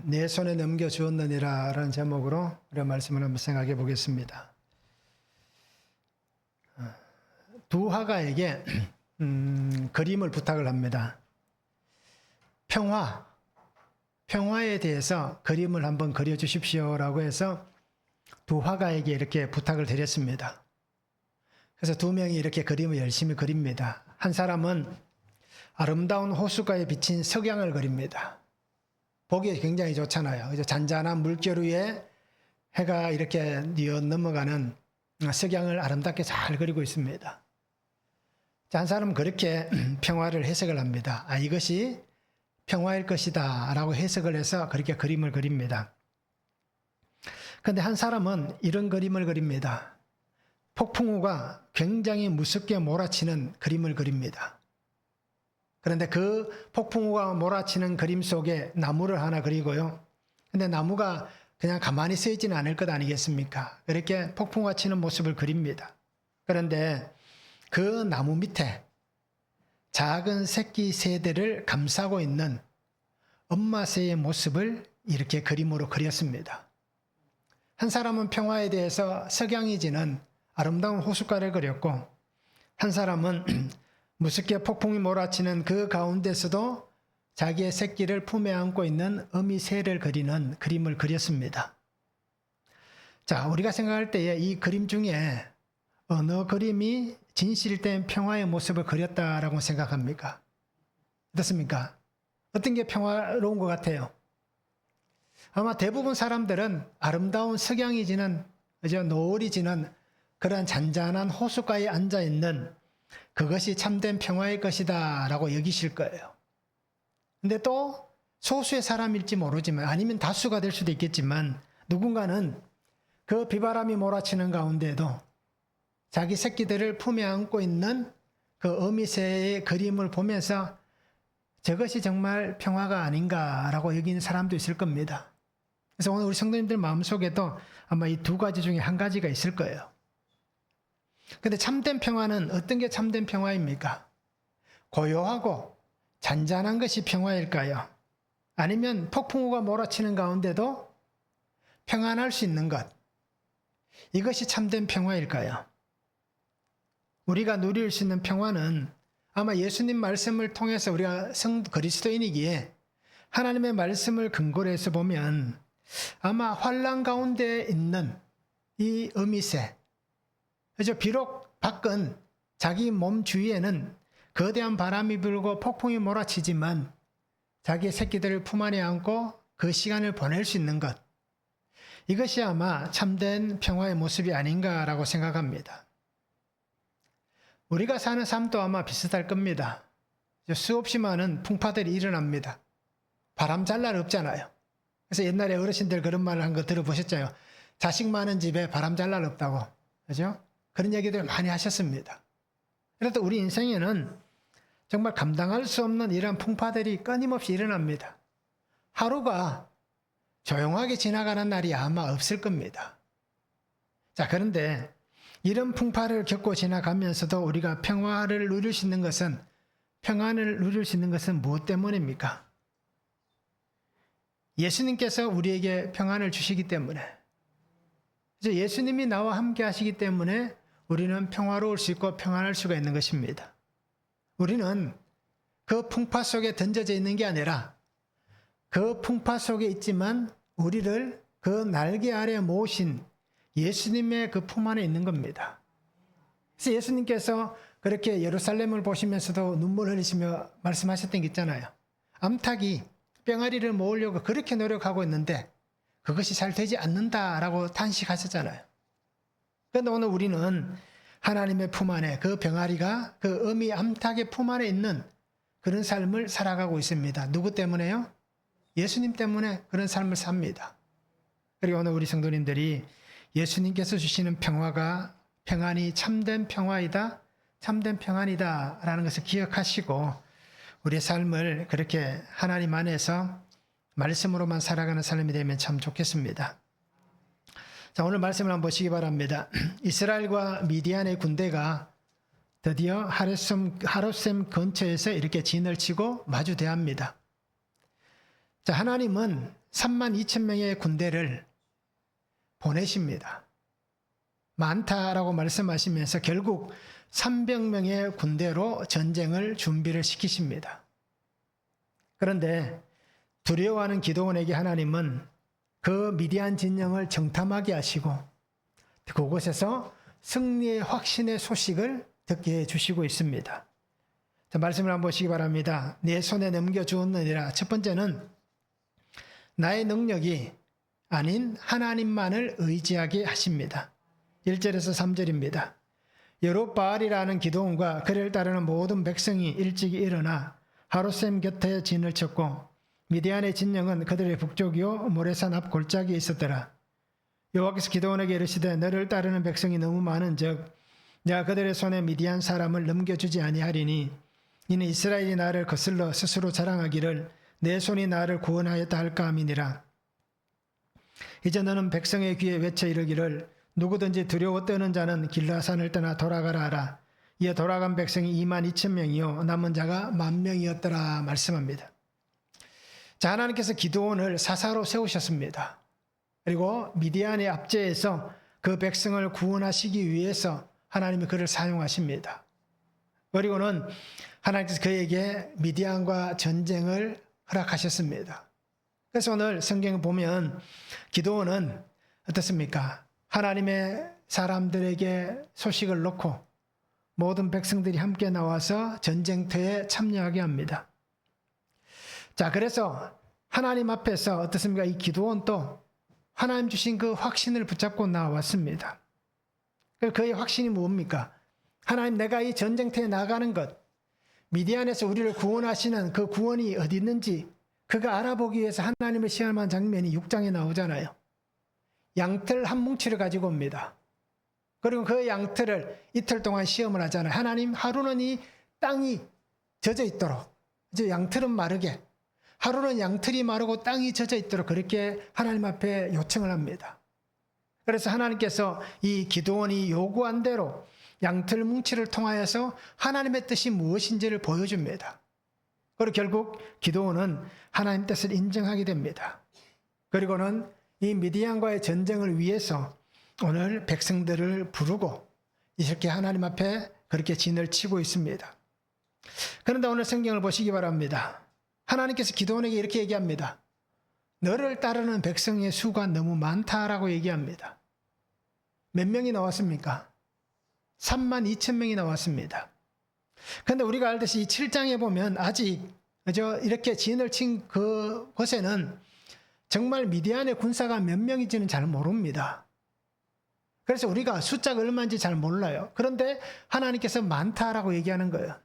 내 손에 넘겨주었느니라 라는 제목으로 우리가 말씀을 한번 생각해 보겠습니다. 두 화가에게 그림을 부탁을 합니다. 평화에 대해서 그림을 한번 그려주십시오라고 해서 두 화가에게 이렇게 부탁을 드렸습니다. 그래서 두 명이 이렇게 그림을 열심히 그립니다. 한 사람은 아름다운 호숫가에 비친 석양을 그립니다. 보기 굉장히 좋잖아요. 그래서 잔잔한 물결 위에 해가 이렇게 뉘어 넘어가는 석양을 아름답게 잘 그리고 있습니다. 한 사람은 그렇게 평화를 해석을 합니다. 이것이 평화일 것이다 라고 해석을 해서 그렇게 그림을 그립니다. 그런데 한 사람은 이런 그림을 그립니다. 폭풍우가 굉장히 무섭게 몰아치는 그림을 그립니다. 그런데 그 폭풍우가 몰아치는 그림 속에 나무를 하나 그리고요. 근데 나무가 그냥 가만히 서 있지는 않을 것 아니겠습니까? 그렇게 폭풍우가 치는 모습을 그립니다. 그런데 그 나무 밑에 작은 새끼 새들을 감싸고 있는 엄마 새의 모습을 이렇게 그림으로 그렸습니다. 한 사람은 평화에 대해서 석양이 지는 아름다운 호숫가를 그렸고, 한 사람은 무섭게 폭풍이 몰아치는 그 가운데서도 자기의 새끼를 품에 안고 있는 어미 새를 그리는 그림을 그렸습니다. 자, 우리가 생각할 때에 이 그림 중에 어느 그림이 진실된 평화의 모습을 그렸다라고 생각합니까? 어떻습니까? 어떤 게 평화로운 것 같아요? 아마 대부분 사람들은 아름다운 석양이 지는, 노을이 지는 그런 잔잔한 호숫가에 앉아있는 그것이 참된 평화일 것이다 라고 여기실 거예요. 근데 또 소수의 사람일지 모르지만, 아니면 다수가 될 수도 있겠지만, 누군가는 그 비바람이 몰아치는 가운데에도 자기 새끼들을 품에 안고 있는 그 어미새의 그림을 보면서 저것이 정말 평화가 아닌가라고 여기는 사람도 있을 겁니다. 그래서 오늘 우리 성도님들 마음속에도 아마 이 두 가지 중에 한 가지가 있을 거예요. 근데 참된 평화는 어떤 게 참된 평화입니까? 고요하고 잔잔한 것이 평화일까요? 아니면 폭풍우가 몰아치는 가운데도 평안할 수 있는 것, 이것이 참된 평화일까요? 우리가 누릴 수 있는 평화는 아마 예수님 말씀을 통해서 우리가 그리스도인이기에 하나님의 말씀을 근거로 해서 보면 아마 환난 가운데 있는 이 어미새, 비록 밖은 자기 몸 주위에는 거대한 바람이 불고 폭풍이 몰아치지만 자기의 새끼들을 품 안에 안고 그 시간을 보낼 수 있는 것, 이것이 아마 참된 평화의 모습이 아닌가라고 생각합니다. 우리가 사는 삶도 아마 비슷할 겁니다. 수없이 많은 풍파들이 일어납니다. 바람 잘 날 없잖아요. 그래서 옛날에 어르신들 그런 말을 한 거 들어보셨잖아요. 자식 많은 집에 바람 잘 날 없다고. 그죠? 그런 얘기들 많이 하셨습니다. 그래도 우리 인생에는 정말 감당할 수 없는 이런 풍파들이 끊임없이 일어납니다. 하루가 조용하게 지나가는 날이 아마 없을 겁니다. 자, 그런데 이런 풍파를 겪고 지나가면서도 우리가 평안을 누릴 수 있는 것은 무엇 때문입니까? 예수님께서 우리에게 평안을 주시기 때문에, 예수님이 나와 함께 하시기 때문에 우리는 평화로울 수 있고 평안할 수가 있는 것입니다. 우리는 그 풍파 속에 던져져 있는 게 아니라 그 풍파 속에 있지만 우리를 그 날개 아래 모신 예수님의 그 품 안에 있는 겁니다. 그래서 예수님께서 그렇게 예루살렘을 보시면서도 눈물 흘리시며 말씀하셨던 게 있잖아요. 암탉이 병아리를 모으려고 그렇게 노력하고 있는데 그것이 잘 되지 않는다라고 탄식하셨잖아요. 그런데 오늘 우리는 하나님의 품 안에 그 병아리가 그 어미 암탉의 품 안에 있는 그런 삶을 살아가고 있습니다. 누구 때문에요? 예수님 때문에 그런 삶을 삽니다. 그리고 오늘 우리 성도님들이 예수님께서 주시는 평안이 참된 평화이다, 참된 평안이다 라는 것을 기억하시고 우리의 삶을 그렇게 하나님 안에서 말씀으로만 살아가는 삶이 되면 참 좋겠습니다. 자, 오늘 말씀을 한번 보시기 바랍니다. 이스라엘과 미디안의 군대가 드디어 하룻샘 근처에서 이렇게 진을 치고 마주대합니다. 자, 하나님은 3만 2천 명의 군대를 보내십니다. 많다라고 말씀하시면서 결국 300명의 군대로 전쟁을 준비를 시키십니다. 그런데 두려워하는 기드온에게 하나님은 그 미디안 진영을 정탐하게 하시고 그곳에서 승리의 확신의 소식을 듣게 해주시고 있습니다. 자, 말씀을 한번 보시기 바랍니다. 내 손에 넘겨주었느니라. 첫 번째는 나의 능력이 아닌 하나님만을 의지하게 하십니다. 1절에서 3절입니다. 여룹바알이라는 기드온과 그를 따르는 모든 백성이 일찍이 일어나 하루셈 곁에 진을 쳤고 미디안의 진영은 그들의 북쪽이요 모레산 앞 골짜기에 있었더라. 여호와께서 기드온에게 이르시되 너를 따르는 백성이 너무 많은즉 내가 그들의 손에 미디안 사람을 넘겨주지 아니하리니 이는 이스라엘이 나를 거슬러 스스로 자랑하기를 내 손이 나를 구원하였다 할까 함이니라. 이제 너는 백성의 귀에 외쳐 이르기를 누구든지 두려워 떠는 자는 길라산을 떠나 돌아가라 하라. 이에 돌아간 백성이 2만 2천 명이요 남은 자가 10,000명이었더라 말씀합니다. 자, 하나님께서 기드온을 사사로 세우셨습니다. 그리고 미디안의 압제에서 그 백성을 구원하시기 위해서 하나님이 그를 사용하십니다. 그리고는 하나님께서 그에게 미디안과 전쟁을 허락하셨습니다. 그래서 오늘 성경을 보면 기드온은 어떻습니까? 하나님의 사람들에게 소식을 놓고 모든 백성들이 함께 나와서 전쟁터에 참여하게 합니다. 자, 그래서 하나님 앞에서 어떻습니까? 이 기드온도 하나님 주신 그 확신을 붙잡고 나왔습니다. 그의 확신이 뭡니까? 하나님, 내가 이 전쟁터에 나가는 것, 미디안에서 우리를 구원하시는 그 구원이 어디 있는지 그가 알아보기 위해서 하나님을 시험한 장면이 6장에 나오잖아요. 양털 한 뭉치를 가지고 옵니다. 그리고 그 양털을 이틀 동안 시험을 하잖아요. 하나님, 하루는 이 땅이 젖어 있도록, 이제 양털은 마르게, 하루는 양털이 마르고 땅이 젖어 있도록 그렇게 하나님 앞에 요청을 합니다. 그래서 하나님께서 이 기드온이 요구한 대로 양털 뭉치를 통하여서 하나님의 뜻이 무엇인지를 보여줍니다. 그리고 결국 기드온은 하나님 뜻을 인정하게 됩니다. 그리고는 이 미디안과의 전쟁을 위해서 오늘 백성들을 부르고 이렇게 하나님 앞에 그렇게 진을 치고 있습니다. 그런데 오늘 성경을 보시기 바랍니다. 하나님께서 기드온에게 이렇게 얘기합니다. 너를 따르는 백성의 수가 너무 많다라고 얘기합니다. 몇 명이 나왔습니까? 3만 2천 명이 나왔습니다. 그런데 우리가 알듯이 이 7장에 보면 아직 이렇게 진을 친 그곳에는 정말 미디안의 군사가 몇 명인지는 잘 모릅니다. 그래서 우리가 숫자가 얼마인지 잘 몰라요. 그런데 하나님께서 많다라고 얘기하는 거예요.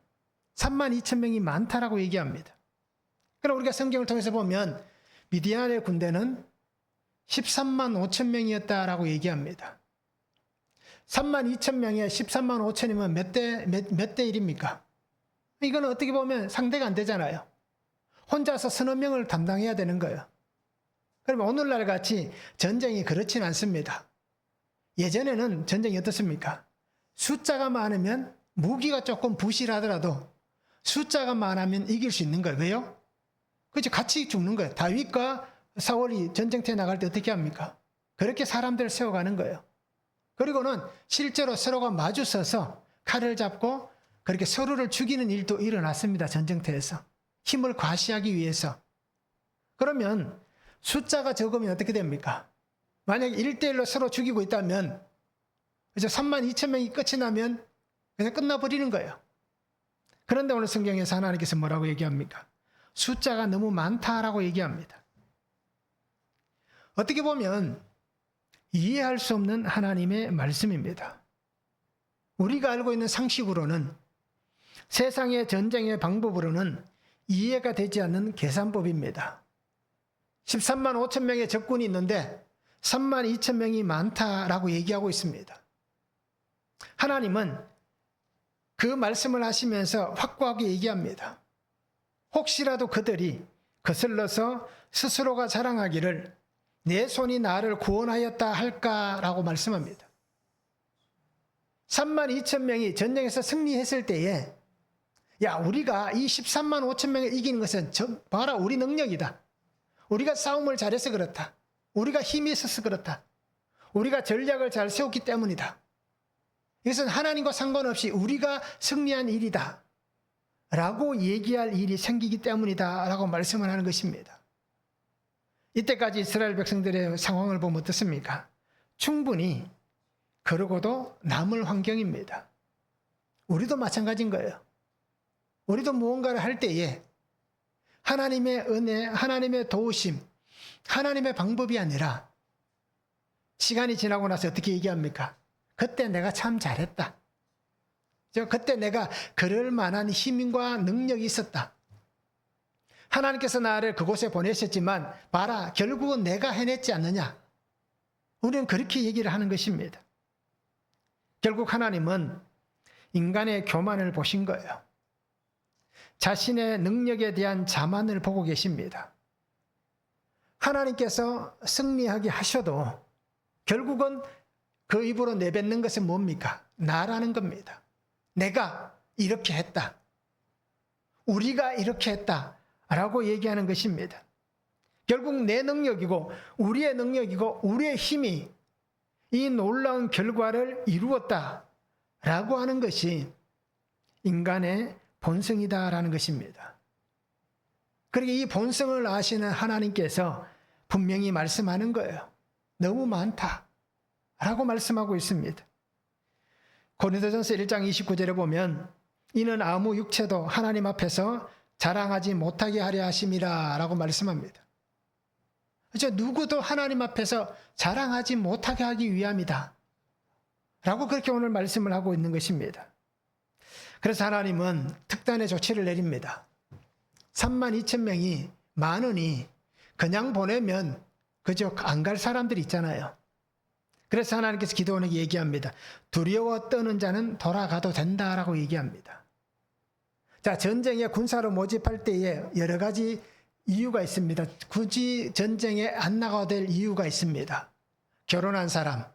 3만 2천 명이 많다라고 얘기합니다. 그럼 우리가 성경을 통해서 보면 미디안의 군대는 13만 5천 명이었다라고 얘기합니다. 3만 2천 명에 13만 5천이면 몇 대 1입니까? 이건 어떻게 보면 상대가 안 되잖아요. 혼자서 서너 명을 담당해야 되는 거예요. 그러면 오늘날 같이 전쟁이 그렇진 않습니다. 예전에는 전쟁이 어떻습니까? 숫자가 많으면 무기가 조금 부실하더라도 숫자가 많으면 이길 수 있는 거예요. 왜요? 그렇죠. 같이 죽는 거예요. 다윗과 사울이 전쟁터에 나갈 때 어떻게 합니까? 그렇게 사람들을 세워가는 거예요. 그리고는 실제로 서로가 마주 서서 칼을 잡고 그렇게 서로를 죽이는 일도 일어났습니다. 전쟁터에서. 힘을 과시하기 위해서. 그러면 숫자가 적으면 어떻게 됩니까? 만약에 1대1로 서로 죽이고 있다면 이제 3만 2천 명이 끝이 나면 그냥 끝나버리는 거예요. 그런데 오늘 성경에서 하나님께서 뭐라고 얘기합니까? 숫자가 너무 많다라고 얘기합니다. 어떻게 보면 이해할 수 없는 하나님의 말씀입니다. 우리가 알고 있는 상식으로는 세상의 전쟁의 방법으로는 이해가 되지 않는 계산법입니다. 13만 5천 명의 적군이 있는데 3만 2천 명이 많다라고 얘기하고 있습니다. 하나님은 그 말씀을 하시면서 확고하게 얘기합니다. 혹시라도 그들이 거슬러서 스스로가 자랑하기를 내 손이 나를 구원하였다 할까라고 말씀합니다. 3만 2천 명이 전쟁에서 승리했을 때에 야, 우리가 이 13만 5천 명을 이기는 것은 봐라, 우리 능력이다. 우리가 싸움을 잘해서 그렇다. 우리가 힘이 있어서 그렇다. 우리가 전략을 잘 세웠기 때문이다. 이것은 하나님과 상관없이 우리가 승리한 일이다. 라고 얘기할 일이 생기기 때문이다. 라고 말씀을 하는 것입니다. 이때까지 이스라엘 백성들의 상황을 보면 어떻습니까? 충분히 그러고도 남을 환경입니다. 우리도 마찬가지인 거예요. 우리도 무언가를 할 때에 하나님의 은혜, 하나님의 도우심, 하나님의 방법이 아니라 시간이 지나고 나서 어떻게 얘기합니까? 그때 내가 참 잘했다. 그때 내가 그럴 만한 힘과 능력이 있었다. 하나님께서 나를 그곳에 보내셨지만 봐라, 결국은 내가 해냈지 않느냐. 우리는 그렇게 얘기를 하는 것입니다. 결국 하나님은 인간의 교만을 보신 거예요. 자신의 능력에 대한 자만을 보고 계십니다. 하나님께서 승리하게 하셔도 결국은 그 입으로 내뱉는 것은 뭡니까? 나라는 겁니다. 내가 이렇게 했다. 우리가 이렇게 했다. 라고 얘기하는 것입니다. 결국 내 능력이고 우리의 능력이고 우리의 힘이 이 놀라운 결과를 이루었다. 라고 하는 것이 인간의 본성이다라는 것입니다. 그러니까 이 본성을 아시는 하나님께서 분명히 말씀하는 거예요. 너무 많다. 라고 말씀하고 있습니다. 고린도전서 1장 29절에 보면 이는 아무 육체도 하나님 앞에서 자랑하지 못하게 하려 하심이라 라고 말씀합니다. 그렇죠? 누구도 하나님 앞에서 자랑하지 못하게 하기 위함이다. 라고 그렇게 오늘 말씀을 하고 있는 것입니다. 그래서 하나님은 특단의 조치를 내립니다. 32,000명이 많으니 그냥 보내면 그저 안 갈 사람들이 있잖아요. 그래서 하나님께서 기도원에게 얘기합니다. 두려워 떠는 자는 돌아가도 된다라고 얘기합니다. 자, 전쟁에 군사로 모집할 때에 여러 가지 이유가 있습니다. 굳이 전쟁에 안 나가도 될 이유가 있습니다. 결혼한 사람,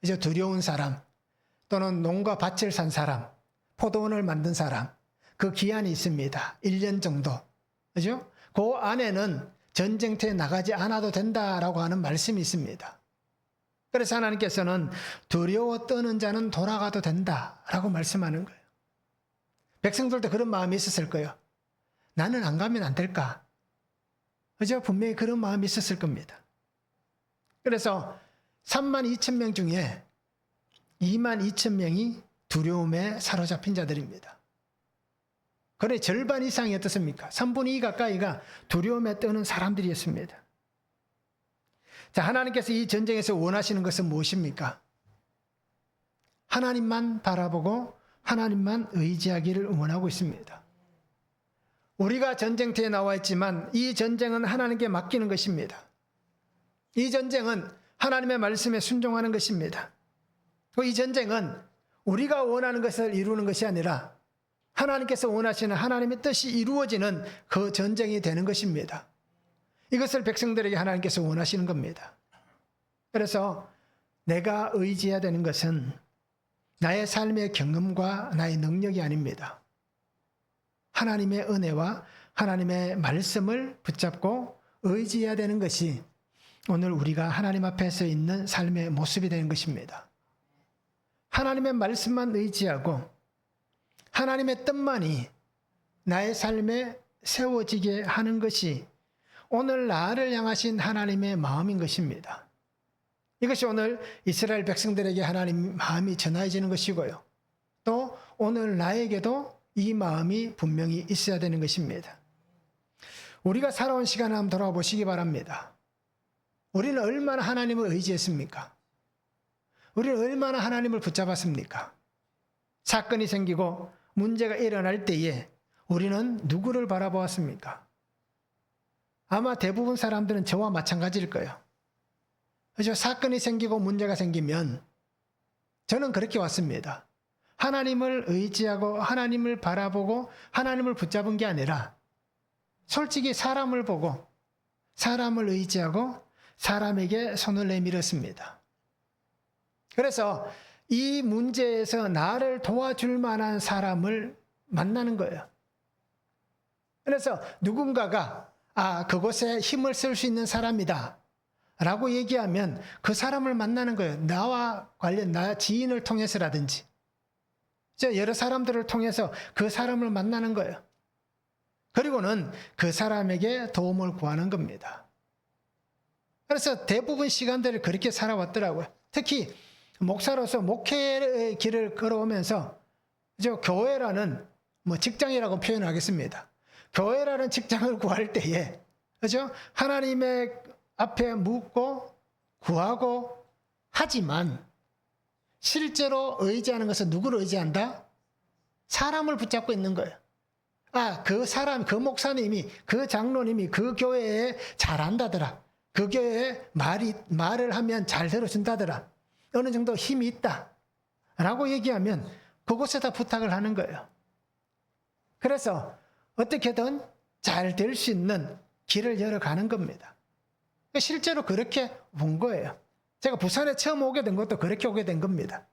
이제 두려운 사람, 또는 농가 밭을 산 사람, 포도원을 만든 사람, 그 기한이 있습니다. 1년 정도. 그죠? 그 안에는 전쟁터에 나가지 않아도 된다라고 하는 말씀이 있습니다. 그래서 하나님께서는 두려워 떠는 자는 돌아가도 된다라고 말씀하는 거예요. 백성들도 그런 마음이 있었을 거예요. 나는 안 가면 안 될까? 그죠? 분명히 그런 마음이 있었을 겁니다. 그래서 32,000명 중에 22,000명이 두려움에 사로잡힌 자들입니다. 그래 절반 이상이 어떻습니까? 3분의 2 가까이가 두려움에 떠는 사람들이었습니다. 자, 하나님께서 이 전쟁에서 원하시는 것은 무엇입니까? 하나님만 바라보고 하나님만 의지하기를 원하고 있습니다. 우리가 전쟁터에 나와 있지만 이 전쟁은 하나님께 맡기는 것입니다. 이 전쟁은 하나님의 말씀에 순종하는 것입니다. 이 전쟁은 우리가 원하는 것을 이루는 것이 아니라 하나님께서 원하시는 하나님의 뜻이 이루어지는 그 전쟁이 되는 것입니다. 이것을 백성들에게 하나님께서 원하시는 겁니다. 그래서 내가 의지해야 되는 것은 나의 삶의 경험과 나의 능력이 아닙니다. 하나님의 은혜와 하나님의 말씀을 붙잡고 의지해야 되는 것이 오늘 우리가 하나님 앞에 서 있는 삶의 모습이 되는 것입니다. 하나님의 말씀만 의지하고 하나님의 뜻만이 나의 삶에 세워지게 하는 것이 오늘 나를 향하신 하나님의 마음인 것입니다. 이것이 오늘 이스라엘 백성들에게 하나님 마음이 전해지는 것이고요. 또 오늘 나에게도 이 마음이 분명히 있어야 되는 것입니다. 우리가 살아온 시간을 한번 돌아보시기 바랍니다. 우리는 얼마나 하나님을 의지했습니까? 우리는 얼마나 하나님을 붙잡았습니까? 사건이 생기고 문제가 일어날 때에 우리는 누구를 바라보았습니까? 아마 대부분 사람들은 저와 마찬가지일 거예요. 그래서 사건이 생기고 문제가 생기면 저는 그렇게 왔습니다. 하나님을 의지하고 하나님을 바라보고 하나님을 붙잡은 게 아니라 솔직히 사람을 보고 사람을 의지하고 사람에게 손을 내밀었습니다. 그래서 이 문제에서 나를 도와줄 만한 사람을 만나는 거예요. 그래서 누군가가 그곳에 힘을 쓸 수 있는 사람이다 라고 얘기하면 그 사람을 만나는 거예요. 나와 관련, 나 지인을 통해서라든지 여러 사람들을 통해서 그 사람을 만나는 거예요. 그리고는 그 사람에게 도움을 구하는 겁니다. 그래서 대부분 시간들을 그렇게 살아왔더라고요. 특히 목사로서 목회의 길을 걸어오면서 교회라는 직장이라고 표현하겠습니다. 교회라는 직장을 구할 때에 그죠? 하나님의 앞에 묻고 구하고 하지만 실제로 의지하는 것은 누구를 의지한다? 사람을 붙잡고 있는 거예요. 그 사람, 그 목사님이, 그 장로님이 그 교회에 잘한다더라. 그 교회에 말을 하면 잘 들어준다더라. 어느 정도 힘이 있다. 라고 얘기하면 그곳에다 부탁을 하는 거예요. 그래서 어떻게든 잘 될 수 있는 길을 열어가는 겁니다. 실제로 그렇게 본 거예요. 제가 부산에 처음 오게 된 것도 그렇게 오게 된 겁니다.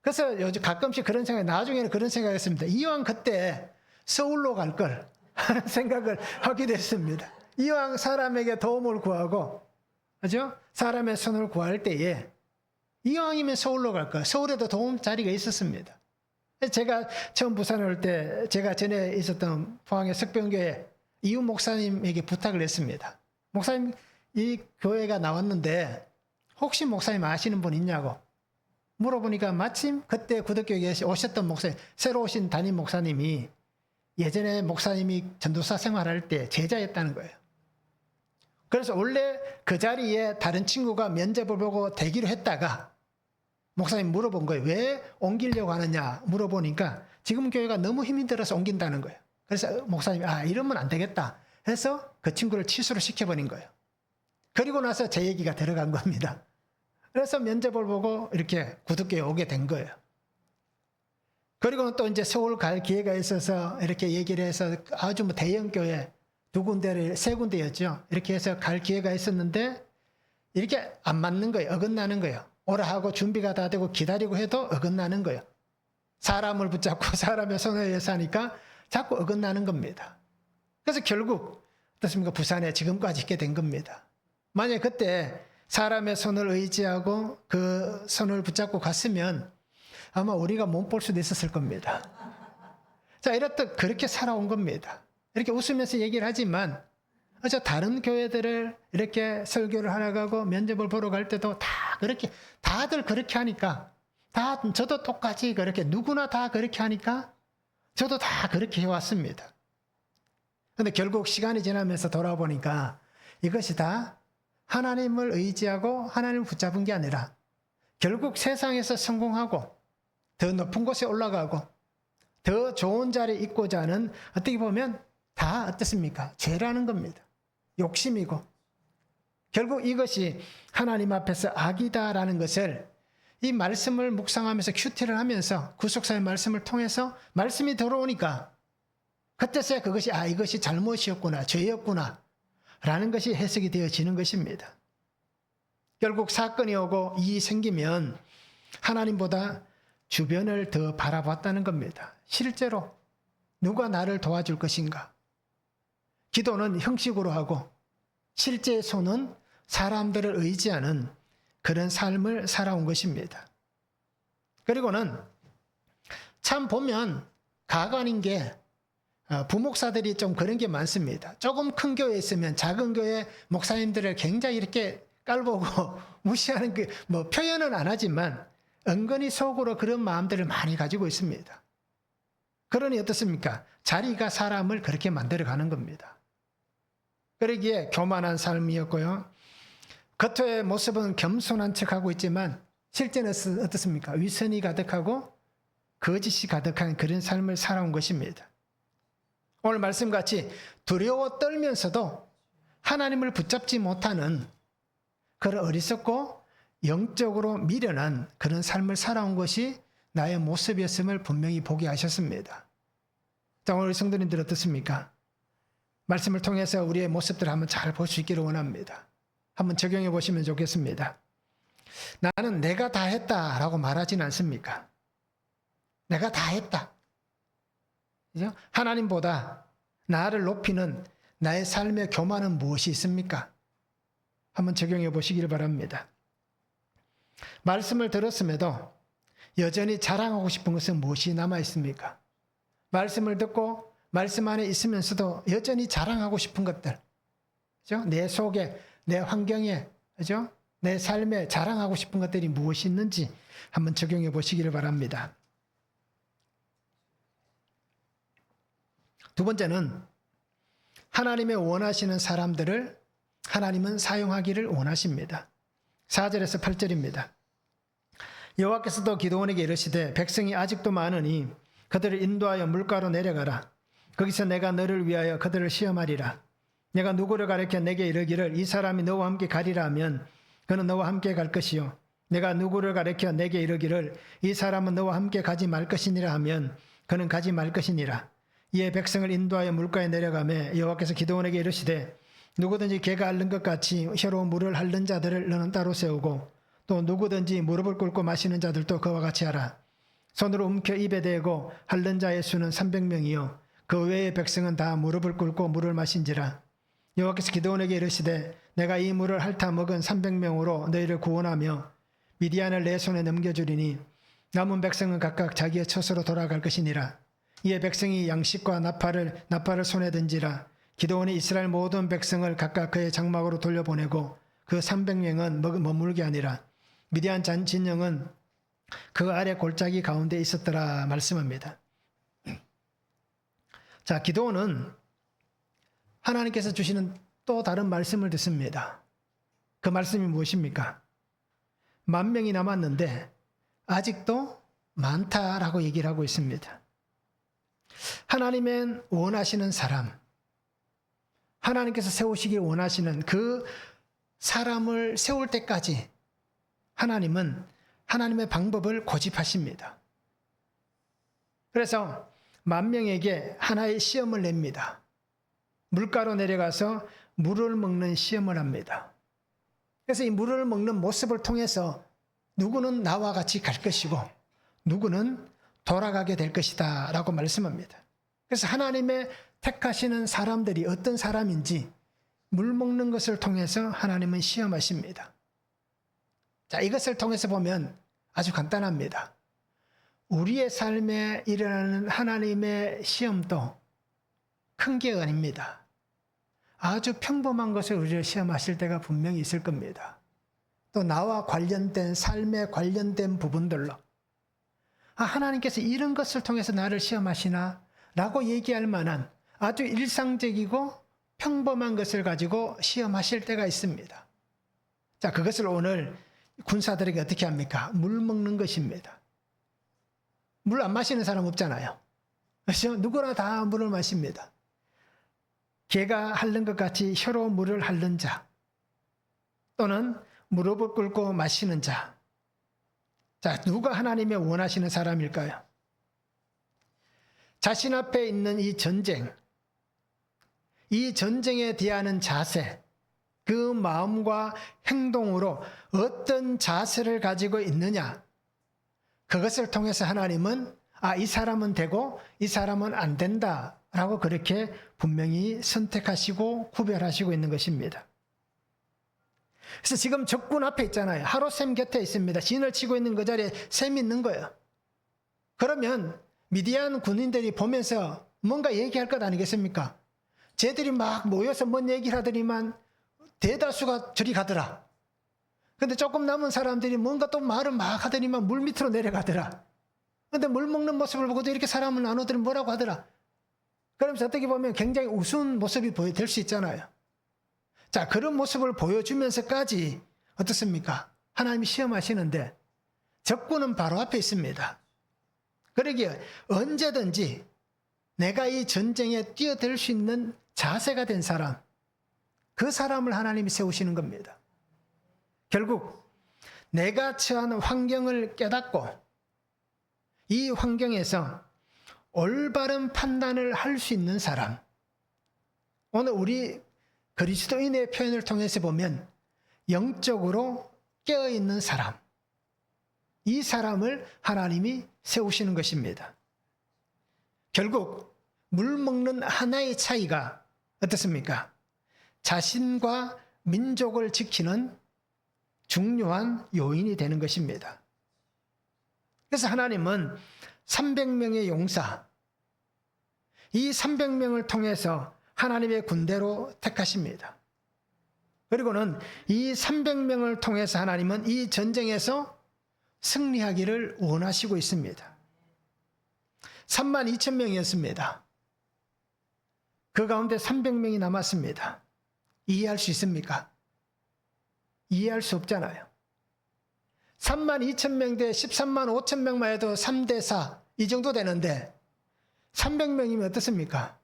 그래서 요즘 가끔씩 그런 생각, 나중에는 그런 생각을 했습니다. 이왕 그때 서울로 갈 걸 하는 생각을 하게 됐습니다. 이왕 사람에게 도움을 구하고, 그죠? 사람의 손을 구할 때에 이왕이면 서울로 갈 걸. 서울에도 도움 자리가 있었습니다. 제가 처음 부산에 올 때 제가 전에 있었던 포항의 석병교회 이웃 목사님에게 부탁을 했습니다. 목사님, 이 교회가 나왔는데 혹시 목사님 아시는 분 있냐고 물어보니까 마침 그때 구덕교회에 오셨던 목사님, 새로 오신 담임 목사님이 예전에 목사님이 전도사 생활할 때 제자였다는 거예요. 그래서 원래 그 자리에 다른 친구가 면접을 보고 대기로 했다가 목사님 물어본 거예요. 왜 옮기려고 하느냐 물어보니까 지금 교회가 너무 힘이 들어서 옮긴다는 거예요. 그래서 목사님이 이러면 안 되겠다 해서 그 친구를 취소를 시켜버린 거예요. 그리고 나서 제 얘기가 들어간 겁니다. 그래서 면접을 보고 이렇게 구덕교회에 오게 된 거예요. 그리고는 또 이제 서울 갈 기회가 있어서 이렇게 얘기를 해서 아주 대형 교회 세 군데였죠. 이렇게 해서 갈 기회가 있었는데 이렇게 안 맞는 거예요. 어긋나는 거예요. 오라 하고 준비가 다 되고 기다리고 해도 어긋나는 거예요. 사람을 붙잡고 사람의 손에 의해서 하니까 자꾸 어긋나는 겁니다. 그래서 결국 어떻습니까? 부산에 지금까지 있게 된 겁니다. 만약에 그때 사람의 손을 의지하고 그 손을 붙잡고 갔으면 아마 우리가 못 볼 수도 있었을 겁니다. 자, 이렇듯 그렇게 살아온 겁니다. 이렇게 웃으면서 얘기를 하지만 다른 교회들을 이렇게 설교를 하러 가고 면접을 보러 갈 때도 다들 그렇게 하니까 저도 똑같이 그렇게 누구나 다 그렇게 하니까 저도 다 그렇게 해왔습니다. 그런데 결국 시간이 지나면서 돌아보니까 이것이 다 하나님을 의지하고 하나님을 붙잡은 게 아니라 결국 세상에서 성공하고 더 높은 곳에 올라가고 더 좋은 자리에 있고자 하는 어떻게 보면 다 어떻습니까? 죄라는 겁니다. 욕심이고 결국 이것이 하나님 앞에서 악이다라는 것을 이 말씀을 묵상하면서 큐티를 하면서 구속사의 말씀을 통해서 말씀이 들어오니까 그때서야 그것이 이것이 잘못이었구나, 죄였구나 라는 것이 해석이 되어지는 것입니다. 결국 사건이 오고 일이 생기면 하나님보다 주변을 더 바라봤다는 겁니다. 실제로 누가 나를 도와줄 것인가? 기도는 형식으로 하고 실제 손은 사람들을 의지하는 그런 삶을 살아온 것입니다. 그리고는 참 보면 가관인 게 부목사들이 좀 그런 게 많습니다. 조금 큰 교회에 있으면 작은 교회 목사님들을 굉장히 이렇게 깔보고 무시하는 게 표현은 안 하지만 은근히 속으로 그런 마음들을 많이 가지고 있습니다. 그러니 어떻습니까? 자리가 사람을 그렇게 만들어가는 겁니다. 그러기에 교만한 삶이었고요. 겉의 모습은 겸손한 척하고 있지만 실제는 어떻습니까? 위선이 가득하고 거짓이 가득한 그런 삶을 살아온 것입니다. 오늘 말씀같이 두려워 떨면서도 하나님을 붙잡지 못하는 그런 어리석고 영적으로 미련한 그런 삶을 살아온 것이 나의 모습이었음을 분명히 보게 하셨습니다. 자, 오늘 성도님들 어떻습니까? 말씀을 통해서 우리의 모습들을 한번 잘 볼 수 있기를 원합니다. 한번 적용해 보시면 좋겠습니다. 나는 내가 다 했다라고 말하진 않습니까? 내가 다 했다. 그죠? 하나님보다 나를 높이는 나의 삶의 교만은 무엇이 있습니까? 한번 적용해 보시길 바랍니다. 말씀을 들었음에도 여전히 자랑하고 싶은 것은 무엇이 남아 있습니까? 말씀을 듣고 말씀 안에 있으면서도 여전히 자랑하고 싶은 것들, 그죠? 내 속에, 내 환경에, 그죠? 내 삶에 자랑하고 싶은 것들이 무엇이 있는지 한번 적용해 보시기를 바랍니다. 두 번째는 하나님의 원하시는 사람들을 하나님은 사용하기를 원하십니다. 4절에서 8절입니다. 여호와께서도 기드온에게 이르시되 백성이 아직도 많으니 그들을 인도하여 물가로 내려가라. 거기서 내가 너를 위하여 그들을 시험하리라. 내가 누구를 가리켜 내게 이르기를 이 사람이 너와 함께 가리라 하면 그는 너와 함께 갈 것이요. 내가 누구를 가리켜 내게 이르기를 이 사람은 너와 함께 가지 말 것이니라 하면 그는 가지 말 것이니라. 이에 백성을 인도하여 물가에 내려가매 여호와께서 기드온에게 이르시되 누구든지 개가 앓는 것 같이 혀로 물을 핥는 자들을 너는 따로 세우고 또 누구든지 무릎을 꿇고 마시는 자들도 그와 같이 하라. 손으로 움켜 입에 대고 핥는 자의 수는 300명이요 그 외의 백성은 다 무릎을 꿇고 물을 마신지라. 여호와께서 기드온에게 이르시되 내가 이 물을 핥아 먹은 300명으로 너희를 구원하며 미디안을 내 손에 넘겨주리니 남은 백성은 각각 자기의 처소로 돌아갈 것이니라. 이에 백성이 양식과 나팔을 손에 든지라. 기드온이 이스라엘 모든 백성을 각각 그의 장막으로 돌려보내고 그 300명은 머물게 하니라. 미디안 진영은 그 아래 골짜기 가운데 있었더라 말씀합니다. 자, 기드온은 하나님께서 주시는 또 다른 말씀을 듣습니다. 그 말씀이 무엇입니까? 10,000명이 남았는데 아직도 많다라고 얘기를 하고 있습니다. 하나님은 원하시는 사람, 하나님께서 세우시길 원하시는 그 사람을 세울 때까지 하나님은 하나님의 방법을 고집하십니다. 그래서 10,000명에게 하나의 시험을 냅니다. 물가로 내려가서 물을 먹는 시험을 합니다. 그래서 이 물을 먹는 모습을 통해서 누구는 나와 같이 갈 것이고 누구는 돌아가게 될 것이다 라고 말씀합니다. 그래서 하나님의 택하시는 사람들이 어떤 사람인지 물 먹는 것을 통해서 하나님은 시험하십니다. 자, 이것을 통해서 보면 아주 간단합니다. 우리의 삶에 일어나는 하나님의 시험도 큰 게 아닙니다. 아주 평범한 것을 우리를 시험하실 때가 분명히 있을 겁니다. 또 나와 관련된 삶에 관련된 부분들로 하나님께서 이런 것을 통해서 나를 시험하시나? 라고 얘기할 만한 아주 일상적이고 평범한 것을 가지고 시험하실 때가 있습니다. 자, 그것을 오늘 군사들에게 어떻게 합니까? 물 먹는 것입니다. 물 안 마시는 사람 없잖아요. 그렇죠? 누구나 다 물을 마십니다. 개가 핥는 것 같이 혀로 물을 핥는 자 또는 무릎을 꿇고 마시는 자. 자, 누가 하나님의 원하시는 사람일까요? 자신 앞에 있는 이 전쟁에 대하는 자세, 그 마음과 행동으로 어떤 자세를 가지고 있느냐, 그것을 통해서 하나님은 이 사람은 되고 이 사람은 안 된다라고 그렇게 분명히 선택하시고 구별하시고 있는 것입니다. 그래서 지금 적군 앞에 있잖아요. 하롯샘 곁에 있습니다. 진을 치고 있는 그 자리에 샘이 있는 거예요. 그러면 미디안 군인들이 보면서 뭔가 얘기할 것 아니겠습니까? 쟤들이 막 모여서 뭔 얘기를 하더니만 대다수가 저리 가더라. 근데 조금 남은 사람들이 뭔가 또 말을 막 하더니만 물 밑으로 내려가더라. 근데 물 먹는 모습을 보고도 이렇게 사람을 나누더니 뭐라고 하더라. 그러면서 어떻게 보면 굉장히 우스운 모습이 될 수 있잖아요. 자, 그런 모습을 보여주면서까지 어떻습니까? 하나님이 시험하시는데 적군은 바로 앞에 있습니다. 그러기에 언제든지 내가 이 전쟁에 뛰어들 수 있는 자세가 된 사람, 그 사람을 하나님이 세우시는 겁니다. 결국 내가 처한 환경을 깨닫고 이 환경에서 올바른 판단을 할 수 있는 사람, 오늘 우리 그리스도인의 표현을 통해서 보면 영적으로 깨어있는 사람, 이 사람을 하나님이 세우시는 것입니다. 결국 물 먹는 하나의 차이가 어떻습니까? 자신과 민족을 지키는 중요한 요인이 되는 것입니다. 그래서 하나님은 300명의 용사, 이 300명을 통해서 하나님의 군대로 택하십니다. 그리고는 이 300명을 통해서 하나님은 이 전쟁에서 승리하기를 원하시고 있습니다. 32,000명이었습니다. 그 가운데 300명이 남았습니다. 이해할 수 있습니까? 이해할 수 없잖아요. 32,000명 대 13만 5천 명만 해도 3대 4 이 정도 되는데 300명이면 어떻습니까?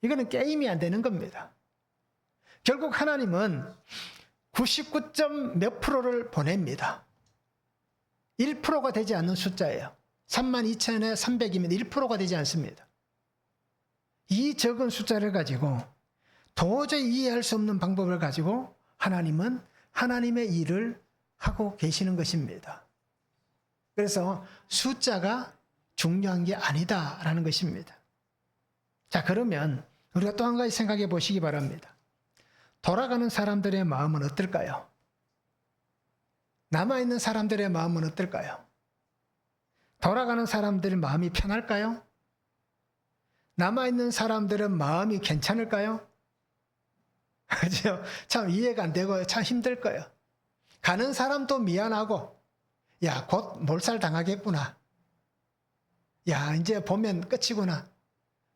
이거는 게임이 안 되는 겁니다. 결국 하나님은 99점 몇 프로를 보냅니다. 1%가 되지 않는 숫자예요. 32,000에 300이면 1%가 되지 않습니다. 이 적은 숫자를 가지고 도저히 이해할 수 없는 방법을 가지고 하나님은 하나님의 일을 하고 계시는 것입니다. 그래서 숫자가 중요한 게 아니다라는 것입니다. 자, 그러면 우리가 또 한 가지 생각해 보시기 바랍니다. 돌아가는 사람들의 마음은 어떨까요? 남아있는 사람들의 마음은 어떨까요? 돌아가는 사람들의 마음이 편할까요? 남아있는 사람들은 마음이 괜찮을까요? 그죠? 참 이해가 안 되고 참 힘들 거예요. 가는 사람도 미안하고, 야, 곧 몰살 당하겠구나. 야, 이제 보면 끝이구나.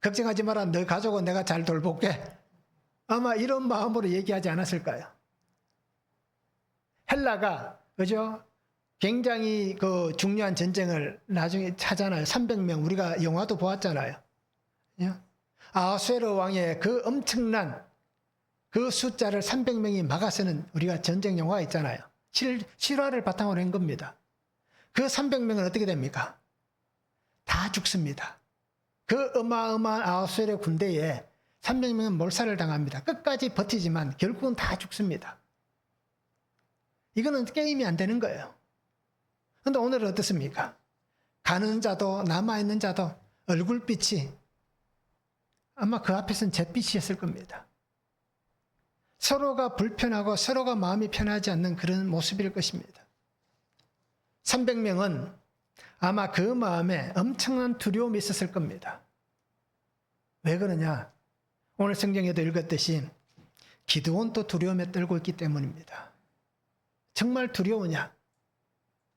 걱정하지 마라. 너 가족은 내가 잘 돌볼게. 아마 이런 마음으로 얘기하지 않았을까요? 헬라가, 그죠? 굉장히 그 중요한 전쟁을 나중에 하잖아요. 300명. 우리가 영화도 보았잖아요. 아수에르 왕의 그 엄청난 그 숫자를 300명이 막아서는 우리가 전쟁 영화가 있잖아요. 실화를 바탕으로 한 겁니다. 그 300명은 어떻게 됩니까? 다 죽습니다. 그 어마어마한 아수에르 군대에 300명은 몰살을 당합니다. 끝까지 버티지만 결국은 다 죽습니다. 이거는 게임이 안 되는 거예요. 그런데 오늘은 어떻습니까? 가는 자도 남아있는 자도 얼굴빛이 아마 그 앞에서는 잿빛이었을 겁니다. 서로가 불편하고 서로가 마음이 편하지 않는 그런 모습일 것입니다. 300명은 아마 그 마음에 엄청난 두려움이 있었을 겁니다. 왜 그러냐? 오늘 성경에도 읽었듯이 기드온도 두려움에 떨고 있기 때문입니다. 정말 두려우냐?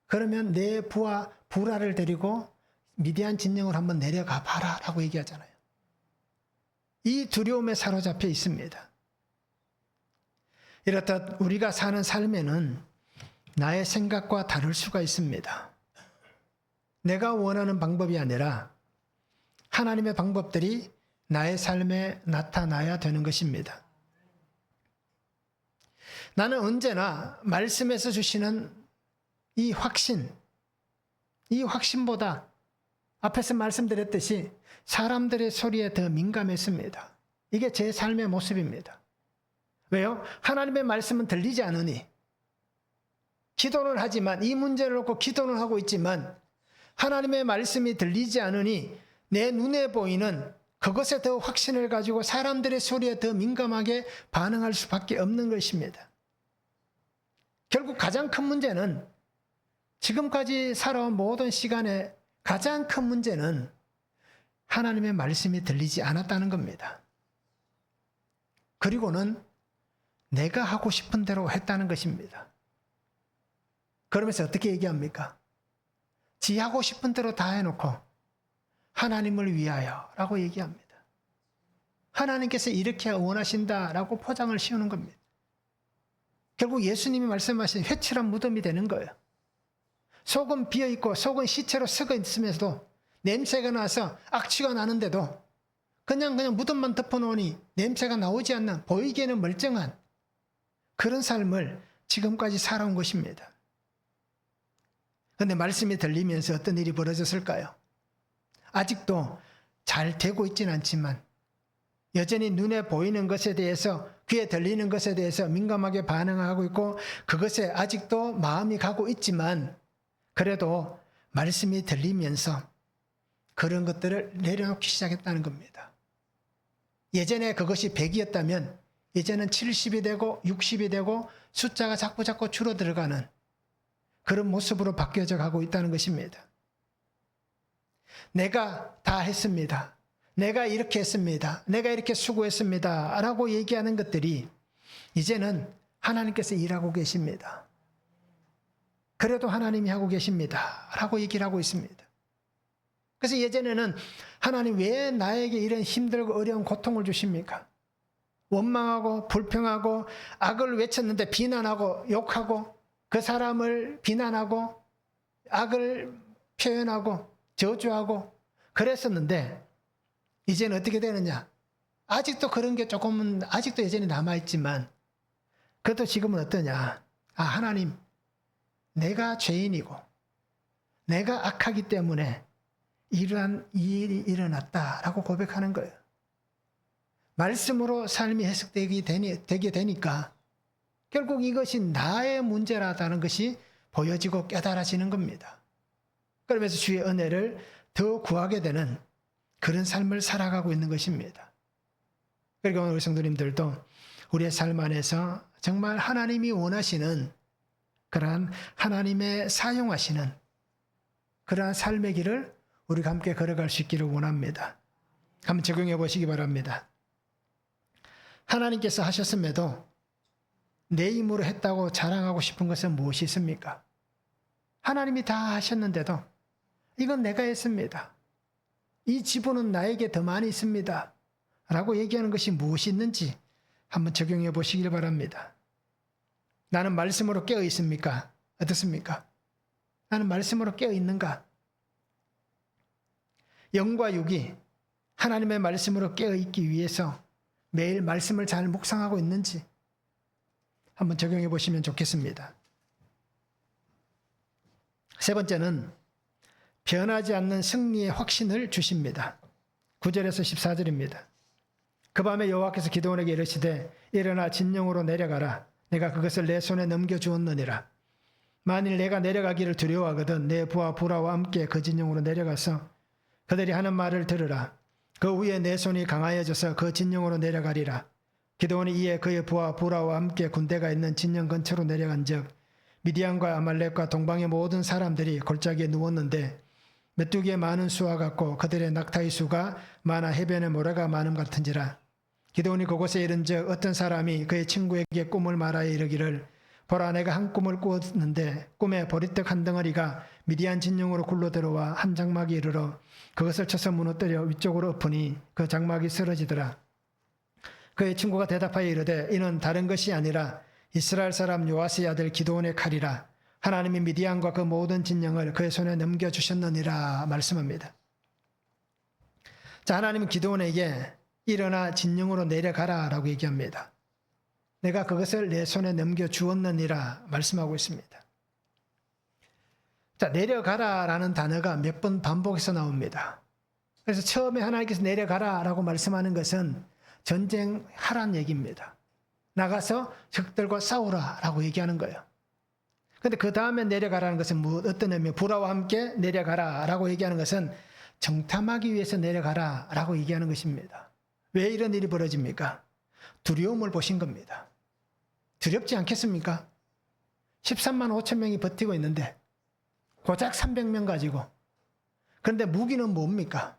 그러면 내 부하 부라를 데리고 미디안 진영으로 한번 내려가 봐라 라고 얘기하잖아요. 이 두려움에 사로잡혀 있습니다. 이렇듯 우리가 사는 삶에는 나의 생각과 다를 수가 있습니다. 내가 원하는 방법이 아니라 하나님의 방법들이 나의 삶에 나타나야 되는 것입니다. 나는 언제나 말씀에서 주시는 이 확신보다 앞에서 말씀드렸듯이 사람들의 소리에 더 민감했습니다. 이게 제 삶의 모습입니다. 왜요? 하나님의 말씀은 들리지 않으니 기도는 하지만 이 문제를 놓고 기도는 하고 있지만 하나님의 말씀이 들리지 않으니 내 눈에 보이는 그것에 더 확신을 가지고 사람들의 소리에 더 민감하게 반응할 수밖에 없는 것입니다. 결국 가장 큰 문제는 지금까지 살아온 모든 시간에 가장 큰 문제는 하나님의 말씀이 들리지 않았다는 겁니다. 그리고는 내가 하고 싶은 대로 했다는 것입니다. 그러면서 어떻게 얘기합니까? 지 하고 싶은 대로 다 해놓고 하나님을 위하여 라고 얘기합니다. 하나님께서 이렇게 원하신다라고 포장을 씌우는 겁니다. 결국 예수님이 말씀하신 회칠한 무덤이 되는 거예요. 속은 비어있고 속은 시체로 썩어 있으면서도 냄새가 나서 악취가 나는데도 그냥 무덤만 덮어놓으니 냄새가 나오지 않는 보이기에는 멀쩡한 그런 삶을 지금까지 살아온 것입니다. 그런데 말씀이 들리면서 어떤 일이 벌어졌을까요? 아직도 잘 되고 있지는 않지만 여전히 눈에 보이는 것에 대해서 귀에 들리는 것에 대해서 민감하게 반응하고 있고 그것에 아직도 마음이 가고 있지만 그래도 말씀이 들리면서 그런 것들을 내려놓기 시작했다는 겁니다. 예전에 그것이 100이었다면 이제는 70이 되고 60이 되고 숫자가 자꾸 줄어들어가는 그런 모습으로 바뀌어져 가고 있다는 것입니다. 내가 다 했습니다. 내가 이렇게 했습니다. 내가 이렇게 수고했습니다. 라고 얘기하는 것들이 이제는 하나님께서 일하고 계십니다. 그래도 하나님이 하고 계십니다. 라고 얘기를 하고 있습니다. 그래서 예전에는 하나님 왜 나에게 이런 힘들고 어려운 고통을 주십니까? 원망하고 불평하고 악을 외쳤는데 비난하고 욕하고 그 사람을 비난하고 악을 표현하고 저주하고 그랬었는데 이제는 어떻게 되느냐? 아직도 그런 게 조금은 아직도 여전히 남아있지만 그래도 지금은 어떠냐? 아, 하나님, 내가 죄인이고 내가 악하기 때문에 이러한 일이 일어났다라고 고백하는 거예요. 말씀으로 삶이 해석되게 되니까 결국 이것이 나의 문제라는 것이 보여지고 깨달아지는 겁니다. 그러면서 주의 은혜를 더 구하게 되는 그런 삶을 살아가고 있는 것입니다. 그러니까 우리 성도님들도 우리의 삶 안에서 정말 하나님이 원하시는 그러한 하나님의 사용하시는 그러한 삶의 길을 우리가 함께 걸어갈 수 있기를 원합니다. 한번 적용해 보시기 바랍니다. 하나님께서 하셨음에도 내 힘으로 했다고 자랑하고 싶은 것은 무엇이 있습니까? 하나님이 다 하셨는데도 이건 내가 했습니다. 이 지분은 나에게 더 많이 있습니다. 라고 얘기하는 것이 무엇이 있는지 한번 적용해 보시길 바랍니다. 나는 말씀으로 깨어 있습니까? 어떻습니까? 나는 말씀으로 깨어 있는가? 영과 육이 하나님의 말씀으로 깨어 있기 위해서 매일 말씀을 잘 묵상하고 있는지 한번 적용해 보시면 좋겠습니다. 세 번째는 변하지 않는 승리의 확신을 주십니다. 9절에서 14절입니다. 그 밤에 여호와께서 기드온에게 이르시되 일어나 진영으로 내려가라. 내가 그것을 내 손에 넘겨주었느니라. 만일 내가 내려가기를 두려워하거든 내 부하 부라와 함께 그 진영으로 내려가서 그들이 하는 말을 들으라. 그 후에 내 손이 강하여져서 그 진영으로 내려가리라. 기드온이 이에 그의 부하 부라와 함께 군대가 있는 진영 근처로 내려간즉 미디안과 아말렉과 동방의 모든 사람들이 골짜기에 누웠는데 메뚜기의 많은 수와 같고 그들의 낙타의 수가 많아 해변의 모래가 많음 같은지라. 기드온이 그곳에 이른즉 어떤 사람이 그의 친구에게 꿈을 말하여 이르기를 보라 내가 한 꿈을 꾸었는데 꿈에 보리떡 한 덩어리가 미디안 진영으로 굴러 들어와 한 장막이 이르러 그것을 쳐서 무너뜨려 위쪽으로 엎으니 그 장막이 쓰러지더라. 그의 친구가 대답하여 이르되 이는 다른 것이 아니라 이스라엘 사람 요아스의 아들 기드온의 칼이라. 하나님이 미디안과 그 모든 진영을 그의 손에 넘겨주셨느니라 말씀합니다. 자, 하나님은 기드온에게 일어나 진영으로 내려가라 라고 얘기합니다. 내가 그것을 내 손에 넘겨주었느니라 말씀하고 있습니다. 자, 내려가라 라는 단어가 몇 번 반복해서 나옵니다. 그래서 처음에 하나님께서 내려가라 라고 말씀하는 것은 전쟁하라는 얘기입니다. 나가서 적들과 싸우라 라고 얘기하는 거예요. 그런데 그 다음에 내려가라는 것은 어떤 의미? 부라와 함께 내려가라 라고 얘기하는 것은 정탐하기 위해서 내려가라 라고 얘기하는 것입니다. 왜 이런 일이 벌어집니까? 두려움을 보신 겁니다. 두렵지 않겠습니까? 13만 5천 명이 버티고 있는데 고작 300명 가지고. 그런데 무기는 뭡니까?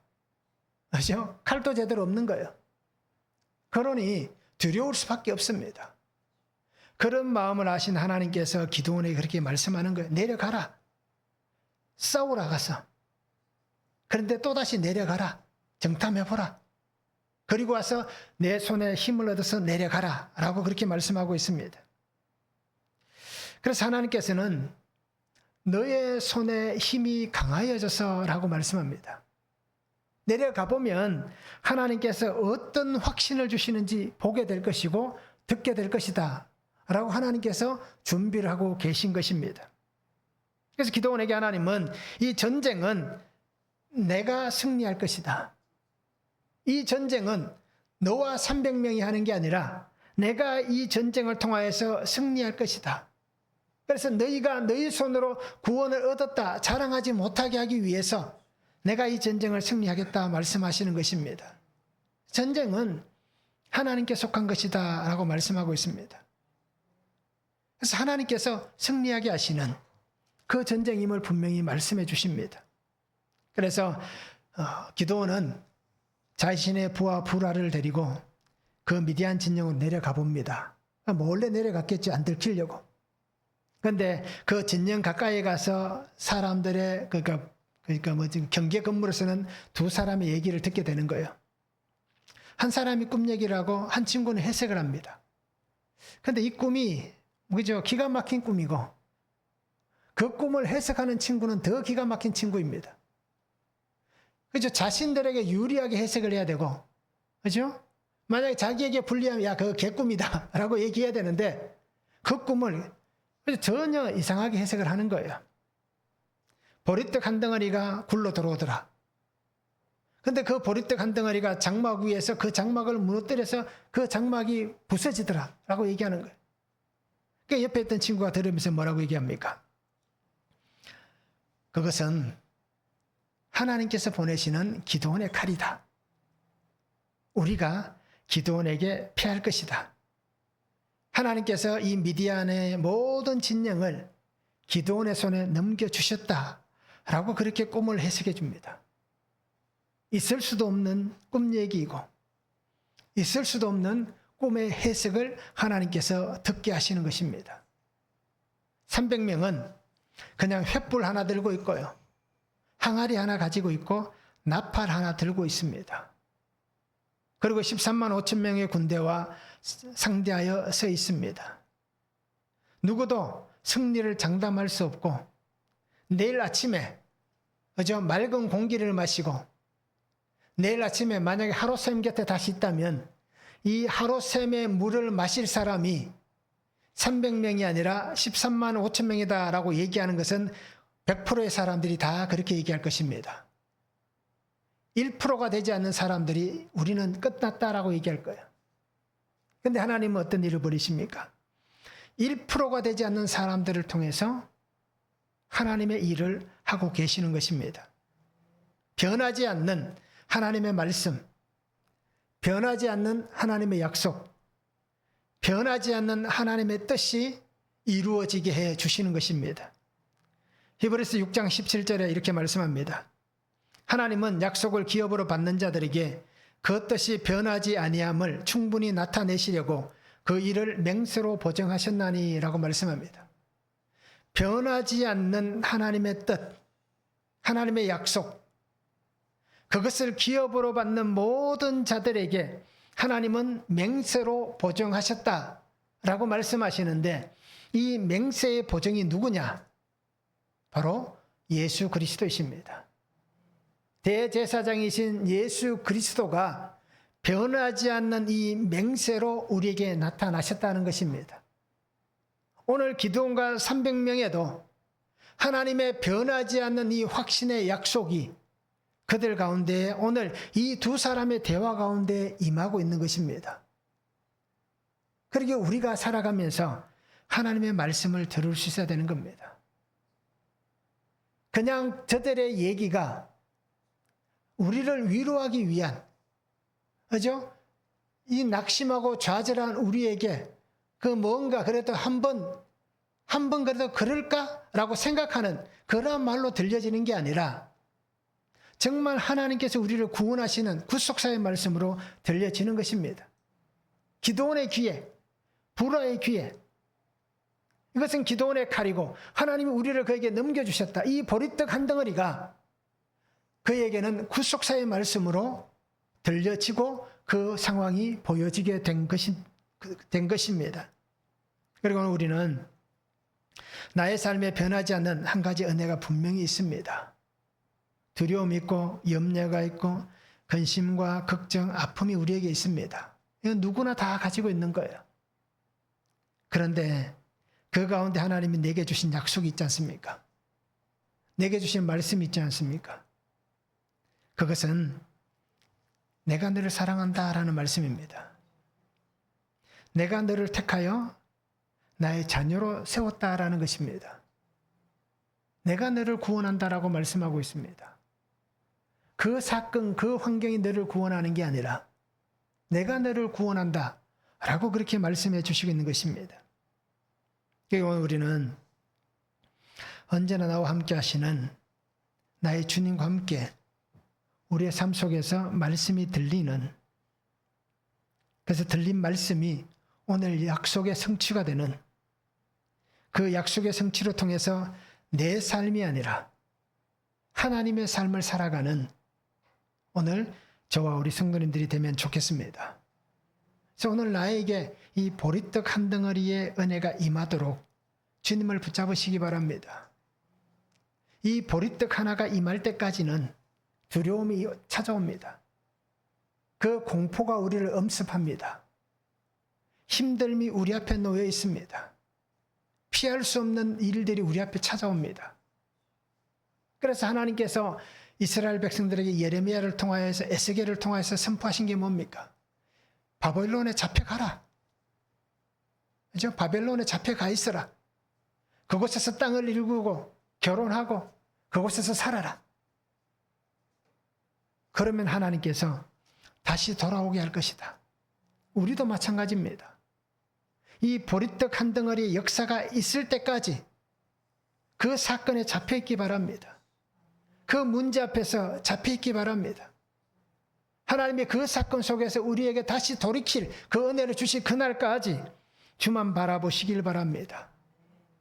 그렇죠? 칼도 제대로 없는 거예요. 그러니 두려울 수밖에 없습니다. 그런 마음을 아신 하나님께서 기드온에게 그렇게 말씀하는 거예요. 내려가라. 싸우라 가서. 그런데 또다시 내려가라. 정탐해보라. 그리고 와서 내 손에 힘을 얻어서 내려가라 라고 그렇게 말씀하고 있습니다. 그래서 하나님께서는 너의 손에 힘이 강하여져서 라고 말씀합니다. 내려가 보면 하나님께서 어떤 확신을 주시는지 보게 될 것이고 듣게 될 것이다 라고 하나님께서 준비를 하고 계신 것입니다. 그래서 기드온에게 하나님은 이 전쟁은 내가 승리할 것이다. 이 전쟁은 너와 300명이 하는 게 아니라 내가 이 전쟁을 통하여서 승리할 것이다. 그래서 너희가 너희 손으로 구원을 얻었다 자랑하지 못하게 하기 위해서 내가 이 전쟁을 승리하겠다 말씀하시는 것입니다. 전쟁은 하나님께 속한 것이다 라고 말씀하고 있습니다. 그래서 하나님께서 승리하게 하시는 그 전쟁임을 분명히 말씀해 주십니다. 그래서 기드온은 자신의 부하 부라를 데리고 그 미디안 진영으로 내려가 봅니다. 몰래 내려갔겠지, 안 들키려고. 그런데 그 진영 가까이에 가서 사람들의 그러니까 경계 건물에서는 두 사람의 얘기를 듣게 되는 거예요. 한 사람이 꿈 얘기를 하고 한 친구는 해석을 합니다. 그런데 이 꿈이 그죠? 기가 막힌 꿈이고 그 꿈을 해석하는 친구는 더 기가 막힌 친구입니다. 그죠? 자신들에게 유리하게 해석을 해야 되고, 그죠? 만약에 자기에게 불리하면 야, 그거 개꿈이다 라고 얘기해야 되는데 그 꿈을 전혀 이상하게 해석을 하는 거예요. 보리떡 한 덩어리가 굴러 들어오더라. 근데 그 보리떡 한 덩어리가 장막 위에서 그 장막을 무너뜨려서 그 장막이 부서지더라 라고 얘기하는 거예요. 그 옆에 있던 친구가 들으면서 뭐라고 얘기합니까? 그것은 하나님께서 보내시는 기드온의 칼이다. 우리가 기드온에게 피할 것이다. 하나님께서 이 미디안의 모든 진영을 기드온의 손에 넘겨주셨다라고 그렇게 꿈을 해석해 줍니다. 있을 수도 없는 꿈 얘기이고 있을 수도 없는 꿈의 해석을 하나님께서 듣게 하시는 것입니다. 300명은 그냥 횃불 하나 들고 있고요. 항아리 하나 가지고 있고 나팔 하나 들고 있습니다. 그리고 13만 5천 명의 군대와 상대하여 서 있습니다. 누구도 승리를 장담할 수 없고 내일 아침에 그저 맑은 공기를 마시고 내일 아침에 만약에 하루샘 곁에 다시 있다면 이 하루샘의 물을 마실 사람이 300명이 아니라 13만 5천 명이다라고 얘기하는 것은 100%의 사람들이 다 그렇게 얘기할 것입니다. 1%가 되지 않는 사람들이 우리는 끝났다라고 얘기할 거예요. 그런데 하나님은 어떤 일을 벌이십니까? 1%가 되지 않는 사람들을 통해서 하나님의 일을 하고 계시는 것입니다. 변하지 않는 하나님의 말씀, 변하지 않는 하나님의 약속, 변하지 않는 하나님의 뜻이 이루어지게 해 주시는 것입니다. 히브리서 6장 17절에 이렇게 말씀합니다. 하나님은 약속을 기업으로 받는 자들에게 그 뜻이 변하지 아니함을 충분히 나타내시려고 그 일을 맹세로 보증하셨나니 라고 말씀합니다. 변하지 않는 하나님의 뜻, 하나님의 약속, 그것을 기업으로 받는 모든 자들에게 하나님은 맹세로 보증하셨다라고 말씀하시는데 이 맹세의 보증이 누구냐? 바로 예수 그리스도이십니다. 대제사장이신 예수 그리스도가 변하지 않는 이 맹세로 우리에게 나타나셨다는 것입니다. 오늘 기드온과 300명에도 하나님의 변하지 않는 이 확신의 약속이 그들 가운데 오늘 이 두 사람의 대화 가운데 임하고 있는 것입니다. 그러게 우리가 살아가면서 하나님의 말씀을 들을 수 있어야 되는 겁니다. 그냥 저들의 얘기가 우리를 위로하기 위한, 그죠? 이 낙심하고 좌절한 우리에게 그 뭔가 그래도 한 번 그래도 그럴까라고 생각하는 그런 말로 들려지는 게 아니라 정말 하나님께서 우리를 구원하시는 구속사의 말씀으로 들려지는 것입니다. 기드온의 귀에, 부라의 귀에, 이것은 기드온의 칼이고 하나님이 우리를 그에게 넘겨주셨다. 이 보리떡 한 덩어리가 그에게는 구속사의 말씀으로 들려지고 그 상황이 보여지게 된 것입니다. 그리고 우리는 나의 삶에 변하지 않는 한 가지 은혜가 분명히 있습니다. 두려움이 있고 염려가 있고 근심과 걱정, 아픔이 우리에게 있습니다. 이건 누구나 다 가지고 있는 거예요. 그런데 그 가운데 하나님이 내게 주신 약속이 있지 않습니까? 내게 주신 말씀이 있지 않습니까? 그것은 내가 너를 사랑한다라는 말씀입니다. 내가 너를 택하여 나의 자녀로 세웠다라는 것입니다. 내가 너를 구원한다라고 말씀하고 있습니다. 그 사건, 그 환경이 너를 구원하는 게 아니라 내가 너를 구원한다 라고 그렇게 말씀해 주시고 있는 것입니다. 오늘 우리는 언제나 나와 함께 하시는 나의 주님과 함께 우리의 삶 속에서 말씀이 들리는, 그래서 들린 말씀이 오늘 약속의 성취가 되는, 그 약속의 성취로 통해서 내 삶이 아니라 하나님의 삶을 살아가는 오늘 저와 우리 성도님들이 되면 좋겠습니다. 그래서 오늘 나에게 이 보리떡 한 덩어리의 은혜가 임하도록 주님을 붙잡으시기 바랍니다. 이 보리떡 하나가 임할 때까지는 두려움이 찾아옵니다. 그 공포가 우리를 엄습합니다. 힘듦이 우리 앞에 놓여 있습니다. 피할 수 없는 일들이 우리 앞에 찾아옵니다. 그래서 하나님께서 이스라엘 백성들에게 예레미야를 통하여서 에스겔을 통하여서 선포하신 게 뭡니까? 바벨론에 잡혀가라. 그죠? 바벨론에 잡혀가 있어라. 그곳에서 땅을 일구고 결혼하고 그곳에서 살아라. 그러면 하나님께서 다시 돌아오게 할 것이다. 우리도 마찬가지입니다. 이 보리떡 한 덩어리의 역사가 있을 때까지 그 사건에 잡혀있기 바랍니다. 그 문제 앞에서 잡혀있기 바랍니다. 하나님의 그 사건 속에서 우리에게 다시 돌이킬 그 은혜를 주실 그날까지 주만 바라보시길 바랍니다.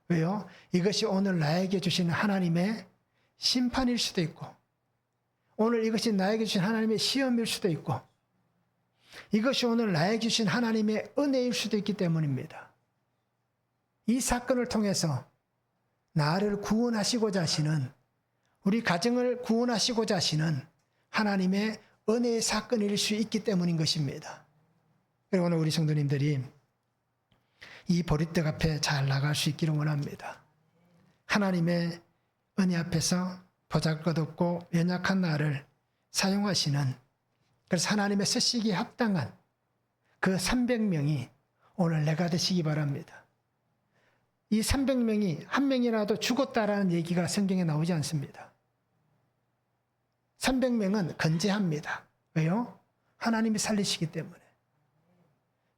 왜요? 이것이 오늘 나에게 주시는 하나님의 심판일 수도 있고, 오늘 이것이 나에게 주신 하나님의 시험일 수도 있고, 이것이 오늘 나에게 주신 하나님의 은혜일 수도 있기 때문입니다. 이 사건을 통해서 나를 구원하시고자 하시는, 우리 가정을 구원하시고자 하시는 하나님의 은혜의 사건일 수 있기 때문인 것입니다. 그리고 오늘 우리 성도님들이 이 보리떡 앞에 잘 나갈 수 있기를 원합니다. 하나님의 은혜 앞에서 보잘것없고 연약한 나를 사용하시는, 그래서 하나님의 쓰시기에 합당한 그 300명이 오늘 내가 되시기 바랍니다. 이 300명이 한 명이라도 죽었다라는 얘기가 성경에 나오지 않습니다. 300명은 건재합니다. 왜요? 하나님이 살리시기 때문에.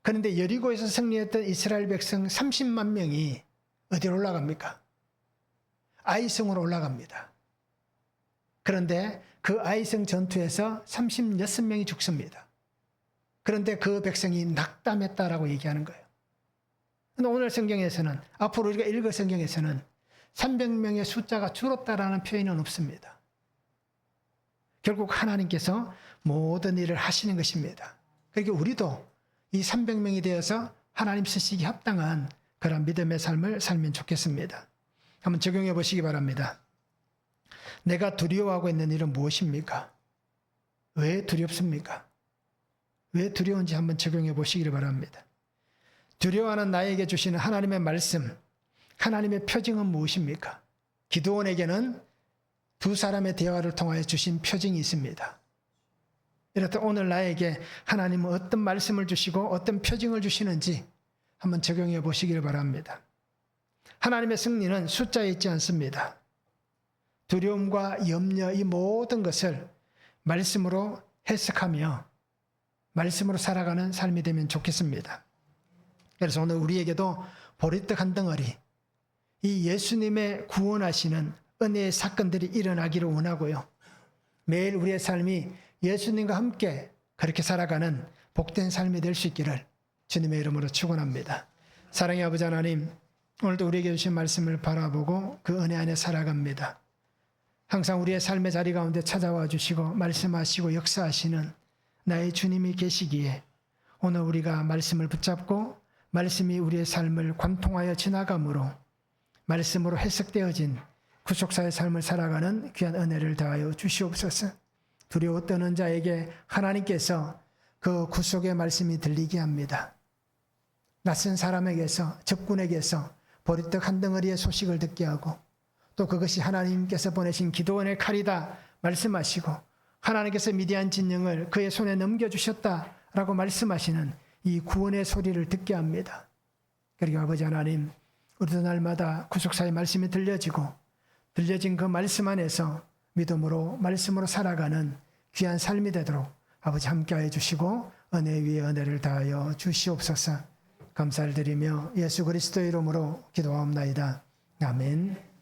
그런데 여리고에서 승리했던 이스라엘 백성 30만 명이 어디로 올라갑니까? 아이성으로 올라갑니다. 그런데 그 아이성 전투에서 36명이 죽습니다. 그런데 그 백성이 낙담했다라고 얘기하는 거예요. 그런데 오늘 성경에서는, 앞으로 우리가 읽을 성경에서는 300명의 숫자가 줄었다라는 표현은 없습니다. 결국 하나님께서 모든 일을 하시는 것입니다. 그러니까 우리도 이 300명이 되어서 하나님 쓰시기 합당한 그런 믿음의 삶을 살면 좋겠습니다. 한번 적용해 보시기 바랍니다. 내가 두려워하고 있는 일은 무엇입니까? 왜 두렵습니까? 왜 두려운지 한번 적용해 보시기를 바랍니다. 두려워하는 나에게 주시는 하나님의 말씀, 하나님의 표징은 무엇입니까? 기드온에게는 두 사람의 대화를 통하여 주신 표징이 있습니다. 이렇듯 오늘 나에게 하나님은 어떤 말씀을 주시고 어떤 표징을 주시는지 한번 적용해 보시기를 바랍니다. 하나님의 승리는 숫자에 있지 않습니다. 두려움과 염려, 이 모든 것을 말씀으로 해석하며 말씀으로 살아가는 삶이 되면 좋겠습니다. 그래서 오늘 우리에게도 보리떡 한 덩어리, 이 예수님의 구원하시는 은혜의 사건들이 일어나기를 원하고요. 매일 우리의 삶이 예수님과 함께 그렇게 살아가는 복된 삶이 될 수 있기를 주님의 이름으로 축원합니다. 사랑의 아버지 하나님, 오늘도 우리에게 주신 말씀을 바라보고 그 은혜 안에 살아갑니다. 항상 우리의 삶의 자리 가운데 찾아와 주시고 말씀하시고 역사하시는 나의 주님이 계시기에 오늘 우리가 말씀을 붙잡고 말씀이 우리의 삶을 관통하여 지나감으로 말씀으로 해석되어진 구속사의 삶을 살아가는 귀한 은혜를 더하여 주시옵소서. 두려워 떠는 자에게 하나님께서 그 구속의 말씀이 들리게 합니다. 낯선 사람에게서, 적군에게서 보리떡 한 덩어리의 소식을 듣게 하고 또 그것이 하나님께서 보내신 기드온의 칼이다 말씀하시고 하나님께서 미디안 진영을 그의 손에 넘겨주셨다라고 말씀하시는 이 구원의 소리를 듣게 합니다. 그리고 아버지 하나님, 우리도 날마다 구속사의 말씀이 들려진 그 말씀 안에서 믿음으로 말씀으로 살아가는 귀한 삶이 되도록 아버지 함께해 주시고 은혜 위에 은혜를 다하여 주시옵소서. 감사를 드리며 예수 그리스도의 이름으로 기도하옵나이다. 아멘.